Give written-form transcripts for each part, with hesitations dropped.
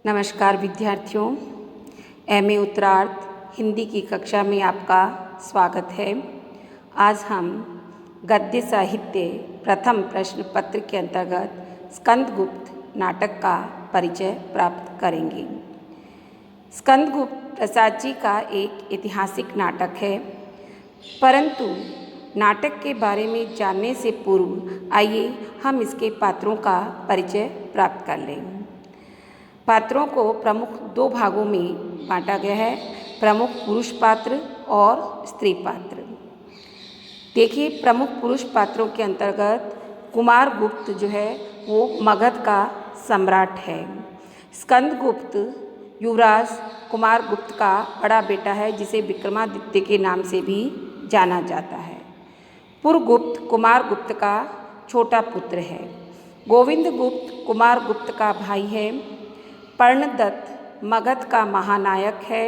नमस्कार विद्यार्थियों, एमए उत्तरार्ध हिंदी की कक्षा में आपका स्वागत है। आज हम गद्य साहित्य प्रथम प्रश्न पत्र के अंतर्गत स्कंदगुप्त नाटक का परिचय प्राप्त करेंगे। स्कंदगुप्त प्रसाद जी का एक ऐतिहासिक नाटक है, परंतु नाटक के बारे में जानने से पूर्व आइए हम इसके पात्रों का परिचय प्राप्त कर लें। पात्रों को प्रमुख दो भागों में बांटा गया है, प्रमुख पुरुष पात्र और स्त्री पात्र। देखिए, प्रमुख पुरुष पात्रों के अंतर्गत कुमारगुप्त जो है वो मगध का सम्राट है। स्कंदगुप्त युवराज कुमारगुप्त का बड़ा बेटा है, जिसे विक्रमादित्य के नाम से भी जाना जाता है। पुरगुप्त कुमारगुप्त का छोटा पुत्र है। गोविंदगुप्त कुमारगुप्त का भाई है। पर्णदत्त मगध का महानायक है।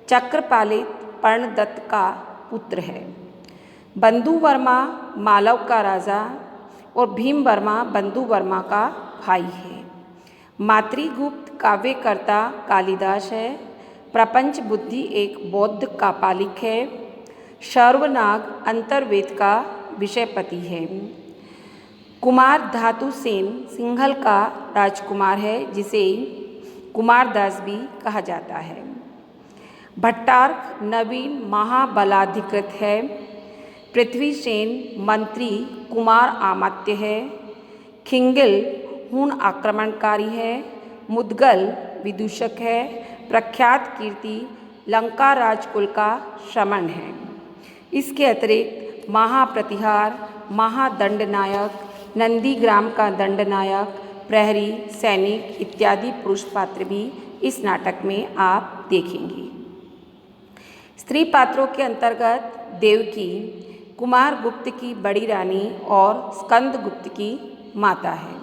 चक्रपालित पर्णदत्त का पुत्र है। बंधुवर्मा मालव का राजा और भीमवर्मा बंधुवर्मा का भाई है। मातृगुप्त काव्यकर्ता कालिदास है। प्रपंच बुद्धि एक बौद्ध कापालिक है। शर्वनाग अंतर्वेद का विषयपति है। कुमार धातुसेन सिंघल का राजकुमार है, जिसे कुमारदास भी कहा जाता है। भट्टार्क नवीन महाबलाधिकृत है। पृथ्वीसेन मंत्री कुमार आमात्य है। खिंगिल हूण आक्रमणकारी है। मुदगल विदूषक है। प्रख्यात कीर्ति लंका राजकुल का श्रमण है। इसके अतिरिक्त महाप्रतिहार, महादंडनायक, नंदीग्राम का दंडनायक, प्रहरी, सैनिक इत्यादि पुरुष पात्र भी इस नाटक में आप देखेंगे। स्त्री पात्रों के अंतर्गत देवकी कुमारगुप्त की बड़ी रानी और स्कंदगुप्त की माता है।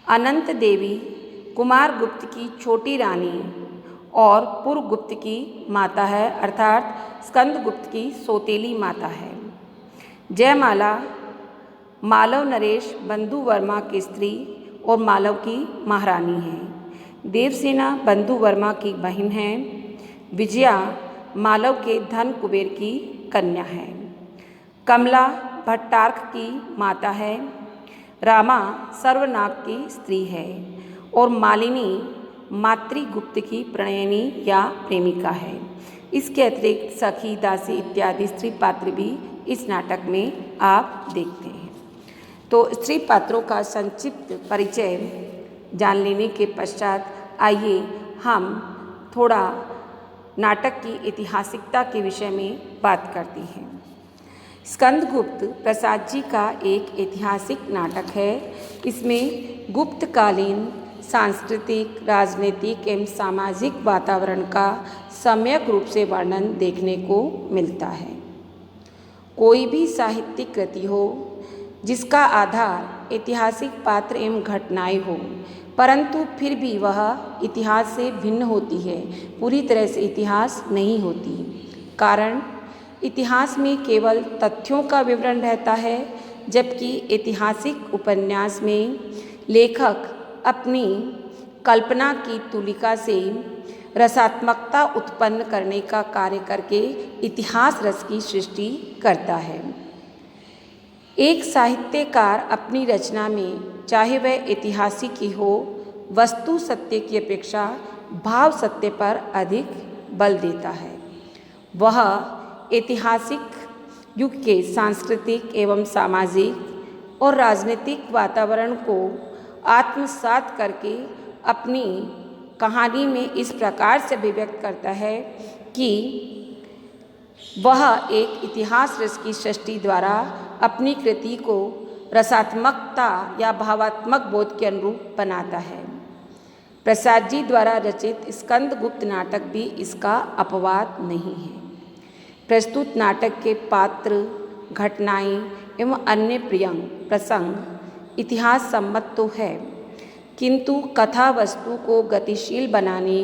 अनंत देवी कुमारगुप्त की छोटी रानी और पुरगुप्त की माता है, अर्थात स्कंदगुप्त की सौतेली माता है। जयमाला मालव नरेश बंधुवर्मा की स्त्री और मालव की महारानी है। देवसेना बंधुवर्मा की बहन है। विजया मालव के धन कुबेर की कन्या है। कमला भट्टार्क की माता है। रामा सर्वनाग की स्त्री है और मालिनी मातृगुप्त की प्रणयनी या प्रेमिका है। इसके अतिरिक्त सखी, दासी इत्यादि स्त्री पात्र भी इस नाटक में आप देखते हैं। तो स्त्री पात्रों का संक्षिप्त परिचय जान लेने के पश्चात आइए हम थोड़ा नाटक की ऐतिहासिकता के विषय में बात करते हैं। स्कंदगुप्त प्रसाद जी का एक ऐतिहासिक नाटक है। इसमें गुप्तकालीन सांस्कृतिक, राजनीतिक एवं सामाजिक वातावरण का सम्यक रूप से वर्णन देखने को मिलता है। कोई भी साहित्यिक कृति हो जिसका आधार ऐतिहासिक पात्र एवं घटनाएं हो, परंतु फिर भी वह इतिहास से भिन्न होती है, पूरी तरह से इतिहास नहीं होती। कारण इतिहास में केवल तथ्यों का विवरण रहता है, जबकि ऐतिहासिक उपन्यास में लेखक अपनी कल्पना की तुलिका से रसात्मकता उत्पन्न करने का कार्य करके इतिहास रस की सृष्टि करता है। एक साहित्यकार अपनी रचना में चाहे वह ऐतिहासिक ही हो, वस्तु सत्य की अपेक्षा भाव सत्य पर अधिक बल देता है। वह ऐतिहासिक युग के सांस्कृतिक एवं सामाजिक और राजनीतिक वातावरण को आत्मसात करके अपनी कहानी में इस प्रकार से अभिव्यक्त करता है कि वह एक इतिहास रस की सृष्टि द्वारा अपनी कृति को रसात्मकता या भावात्मक बोध के अनुरूप बनाता है। प्रसाद जी द्वारा रचित स्कंदगुप्त नाटक भी इसका अपवाद नहीं है। प्रस्तुत नाटक के पात्र, घटनाएं एवं अन्य प्रसंग इतिहास सम्मत तो है, किंतु कथा वस्तु को गतिशील बनाने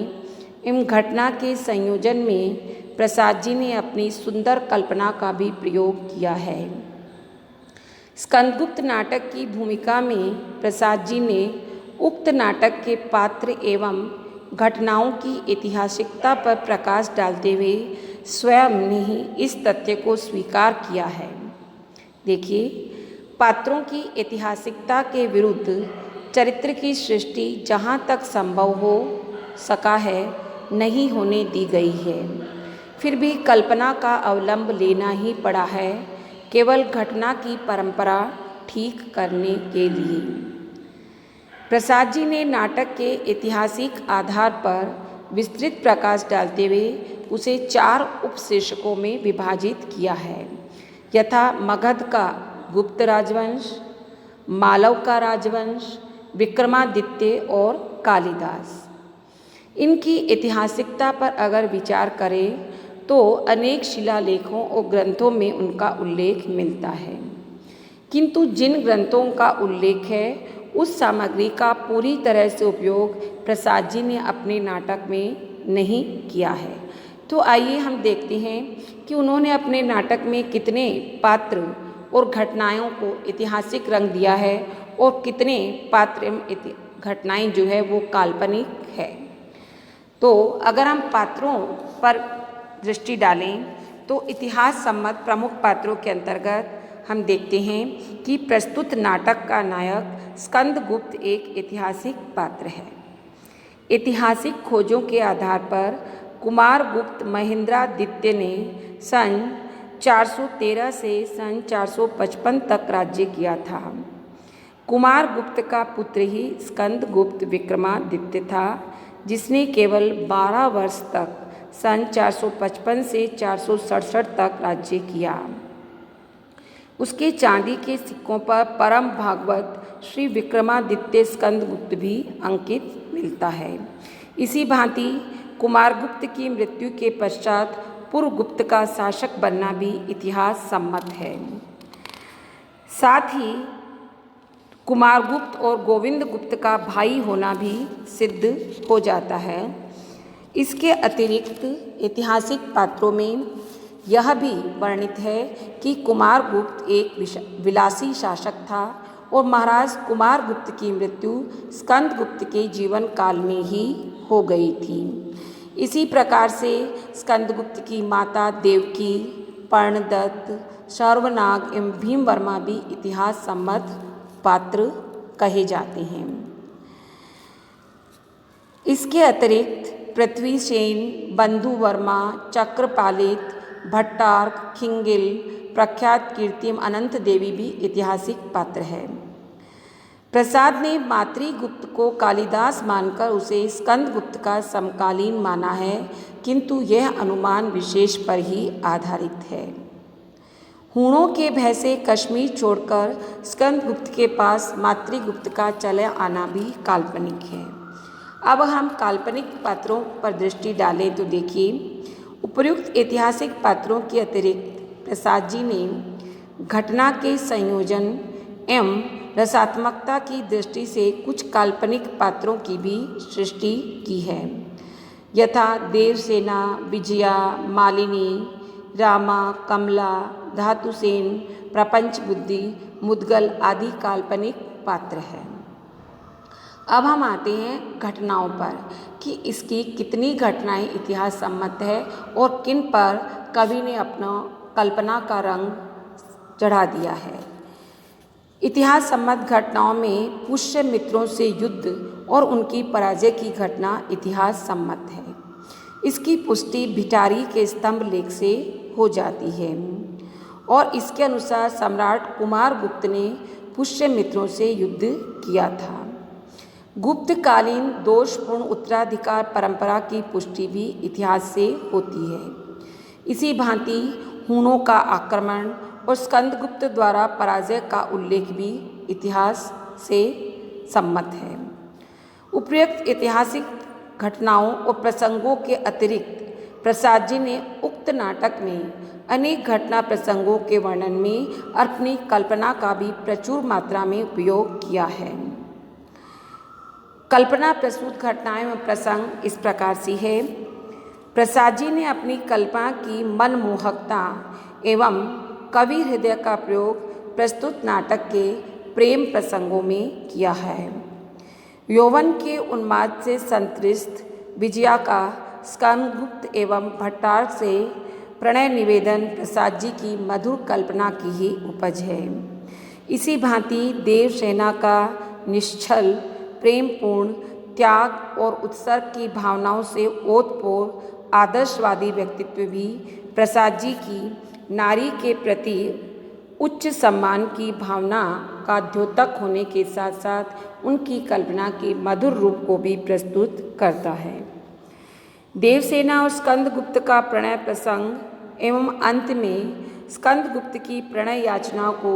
एवं घटना के संयोजन में प्रसाद जी ने अपनी सुंदर कल्पना का भी प्रयोग किया है। स्कंदगुप्त नाटक की भूमिका में प्रसाद जी ने उक्त नाटक के पात्र एवं घटनाओं की ऐतिहासिकता पर प्रकाश डालते हुए स्वयं ने ही इस तथ्य को स्वीकार किया है। देखिए, पात्रों की ऐतिहासिकता के विरुद्ध चरित्र की सृष्टि जहाँ तक संभव हो सका है नहीं होने दी गई है। फिर भी कल्पना का अवलंब लेना ही पड़ा है, केवल घटना की परंपरा ठीक करने के लिए। प्रसाद जी ने नाटक के ऐतिहासिक आधार पर विस्तृत प्रकाश डालते हुए उसे 4 उपशीर्षकों में विभाजित किया है, यथा मगध का गुप्त राजवंश, मालव का राजवंश, विक्रमादित्य और कालिदास। इनकी ऐतिहासिकता पर अगर विचार करें तो अनेक शिलालेखों और ग्रंथों में उनका उल्लेख मिलता है, किंतु जिन ग्रंथों का उल्लेख है उस सामग्री का पूरी तरह से उपयोग प्रसाद जी ने अपने नाटक में नहीं किया है। तो आइए हम देखते हैं कि उन्होंने अपने नाटक में कितने पात्र और घटनाओं को ऐतिहासिक रंग दिया है और कितने पात्र घटनाएं जो है वो काल्पनिक है। तो अगर हम पात्रों पर दृष्टि डालें तो इतिहास सम्मत प्रमुख पात्रों के अंतर्गत हम देखते हैं कि प्रस्तुत नाटक का नायक स्कंदगुप्त एक ऐतिहासिक पात्र है। ऐतिहासिक खोजों के आधार पर कुमारगुप्त महेंद्रादित्य ने सन 413 से सन 455 तक राज्य किया था। कुमारगुप्त का पुत्र ही स्कंदगुप्त विक्रमादित्य था, जिसने केवल 12 वर्ष तक सन 455 से 467 तक राज्य किया। उसके चांदी के सिक्कों पर परम भागवत श्री विक्रमादित्य स्कंदगुप्त भी अंकित मिलता है। इसी भांति कुमारगुप्त की मृत्यु के पश्चात पुरगुप्त का शासक बनना भी इतिहास सम्मत है। साथ ही कुमारगुप्त और गोविंदगुप्त का भाई होना भी सिद्ध हो जाता है। इसके अतिरिक्त ऐतिहासिक पात्रों में यह भी वर्णित है कि कुमारगुप्त एक विलासी शासक था और महाराज कुमारगुप्त की मृत्यु स्कंदगुप्त के जीवन काल में ही हो गई थी। इसी प्रकार से स्कंदगुप्त की माता देवकी, पर्णदत्त, सर्वनाग एवं भीमवर्मा भी इतिहास सम्मत पात्र कहे जाते हैं। इसके अतिरिक्त पृथ्वीसेन, बंधुवर्मा, चक्रपालित, भट्टार्क, खिंगिल, प्रख्यात कीर्ति अनंत देवी भी ऐतिहासिक पात्र है। प्रसाद ने मातृगुप्त को कालिदास मानकर उसे स्कंदगुप्त का समकालीन माना है, किंतु यह अनुमान विशेष पर ही आधारित है। हूणों के भय से कश्मीर छोड़कर स्कंदगुप्त के पास मातृगुप्त का चले आना भी काल्पनिक है। अब हम काल्पनिक पात्रों पर दृष्टि डालें तो देखिए, उपर्युक्त ऐतिहासिक पात्रों के अतिरिक्त प्रसाद जी ने घटना के संयोजन एवं रसात्मकता की दृष्टि से कुछ काल्पनिक पात्रों की भी सृष्टि की है, यथा देवसेना, विजया, मालिनी, रामा, कमला, धातुसेन, प्रपंच बुद्धि, मुद्गल आदि काल्पनिक पात्र हैं। अब हम आते हैं घटनाओं पर कि इसकी कितनी घटनाएं इतिहास सम्मत है और किन पर कवि ने अपना कल्पना का रंग चढ़ा दिया है। इतिहास सम्मत घटनाओं में पुष्यमित्रों से युद्ध और उनकी पराजय की घटना इतिहास सम्मत है। इसकी पुष्टि भिटारी के स्तंभ लेख से हो जाती है और इसके अनुसार सम्राट कुमारगुप्त ने पुष्यमित्रों से युद्ध किया था। गुप्तकालीन दोषपूर्ण उत्तराधिकार परंपरा की पुष्टि भी इतिहास से होती है। इसी भांति हूणों का आक्रमण और स्कंदगुप्त द्वारा पराजय का उल्लेख भी इतिहास से सम्मत है। उपर्युक्त ऐतिहासिक घटनाओं और प्रसंगों के अतिरिक्त प्रसाद जी ने उक्त नाटक में अनेक घटना प्रसंगों के वर्णन में अपनी कल्पना का भी प्रचुर मात्रा में उपयोग किया है। कल्पना प्रस्तुत घटनाएं व प्रसंग इस प्रकार से है। प्रसाद जी ने अपनी कल्पना की मनमोहकता एवं कवि हृदय का प्रयोग प्रस्तुत नाटक के प्रेम प्रसंगों में किया है। यौवन के उन्माद से संतृष्ट विजया का स्कंदगुप्त एवं भट्टारक से प्रणय निवेदन प्रसाद जी की मधुर कल्पना की ही उपज है। इसी भांति देवसेना का निश्चल प्रेमपूर्ण त्याग और उत्सर्ग की भावनाओं से ओतप्रोत आदर्शवादी व्यक्तित्व भी प्रसाद जी की नारी के प्रति उच्च सम्मान की भावना का द्योतक होने के साथ साथ उनकी कल्पना के मधुर रूप को भी प्रस्तुत करता है। देवसेना और स्कंदगुप्त का प्रणय प्रसंग एवं अंत में स्कंदगुप्त की प्रणय याचना को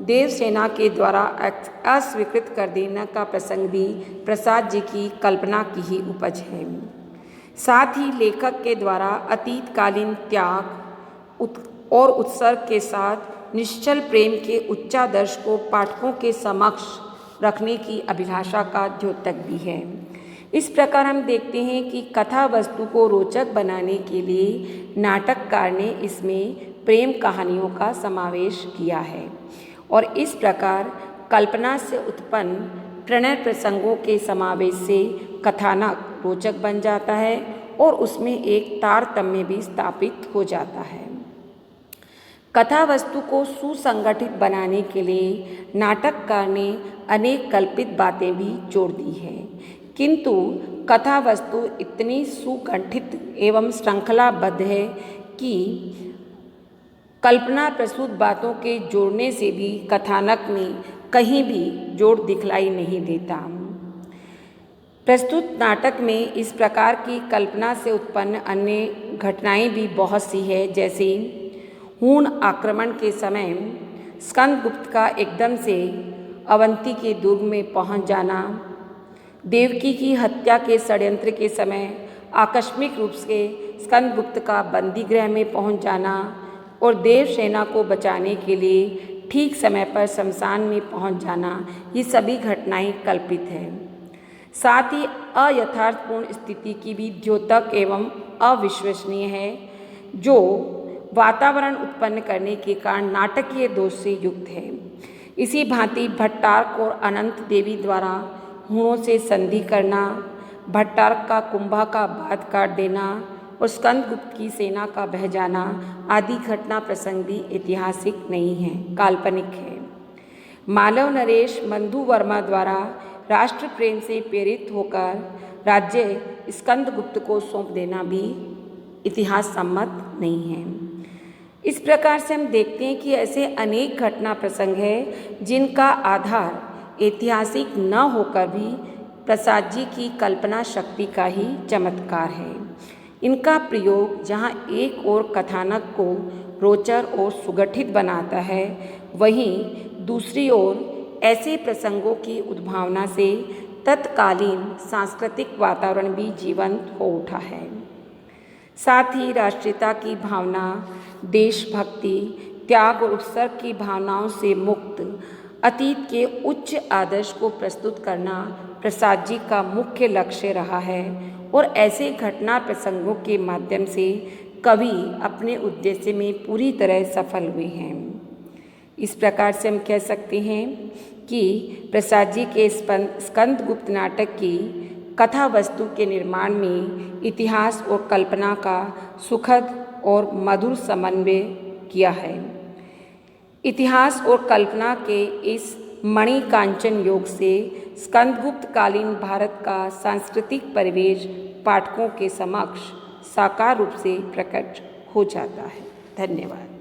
देवसेना के द्वारा अस्वीकृत कर देने का प्रसंग भी प्रसाद जी की कल्पना की ही उपज है। साथ ही लेखक के द्वारा अतीतकालीन त्याग और उत्सर्ग के साथ निश्चल प्रेम के उच्चादर्श को पाठकों के समक्ष रखने की अभिलाषा का द्योतक भी है। इस प्रकार हम देखते हैं कि कथा वस्तु को रोचक बनाने के लिए नाटककार ने इसमें प्रेम कहानियों का समावेश किया है और इस प्रकार कल्पना से उत्पन्न प्रणय प्रसंगों के समावेश से कथानक रोचक बन जाता है और उसमें एक तारतम्य भी स्थापित हो जाता है। कथा वस्तु को सुसंगठित बनाने के लिए नाटककार ने अनेक कल्पित बातें भी जोड़ दी है, किंतु कथा वस्तु इतनी सुगठित एवं श्रृंखलाबद्ध है कि कल्पना प्रसूत बातों के जोड़ने से भी कथानक में कहीं भी जोड़ दिखलाई नहीं देता। प्रस्तुत नाटक में इस प्रकार की कल्पना से उत्पन्न अन्य घटनाएं भी बहुत सी है, जैसे हूण आक्रमण के समय स्कंदगुप्त का एकदम से अवंती के दुर्ग में पहुंच जाना, देवकी की हत्या के षड्यंत्र के समय आकस्मिक रूप से स्कंदगुप्त का बंदीगृह में पहुंच जाना और देवसेना को बचाने के लिए ठीक समय पर शमशान में पहुंच जाना, ये सभी घटनाएं कल्पित हैं। साथ ही अयथार्थपूर्ण स्थिति की भी द्योतक एवं अविश्वसनीय है, जो वातावरण उत्पन्न करने के कारण नाटकीय दोष से युक्त है। इसी भांति भट्टारक और अनंत देवी द्वारा हूणों से संधि करना, भट्टारक का कुंभा का बात काट देना और स्कंदगुप्त की सेना का बह जाना आदि घटना प्रसंग भी ऐतिहासिक नहीं है, काल्पनिक है। मालव नरेश मंदु वर्मा द्वारा राष्ट्र प्रेम से प्रेरित होकर राज्य स्कंदगुप्त को सौंप देना भी इतिहास सम्मत नहीं है। इस प्रकार से हम देखते हैं कि ऐसे अनेक घटना प्रसंग है जिनका आधार ऐतिहासिक न होकर भी प्रसाद जी की कल्पना शक्ति का ही चमत्कार है। इनका प्रयोग जहाँ एक ओर कथानक को रोचक और सुगठित बनाता है, वहीं दूसरी ओर ऐसे प्रसंगों की उद्भावना से तत्कालीन सांस्कृतिक वातावरण भी जीवंत हो उठा है। साथ ही राष्ट्रीयता की भावना, देशभक्ति, त्याग और उत्सर्ग की भावनाओं से मुक्त अतीत के उच्च आदर्श को प्रस्तुत करना प्रसाद जी का मुख्य लक्ष्य रहा है और ऐसे घटना प्रसंगों के माध्यम से कवि अपने उद्देश्य में पूरी तरह सफल हुए हैं। इस प्रकार से हम कह सकते हैं कि प्रसाद जी के स्कंदगुप्त नाटक की कथा वस्तु के निर्माण में इतिहास और कल्पना का सुखद और मधुर समन्वय किया है। इतिहास और कल्पना के इस मणिकांचन योग से स्कंदगुप्त कालीन भारत का सांस्कृतिक परिवेश पाठकों के समक्ष साकार रूप से प्रकट हो जाता है। धन्यवाद।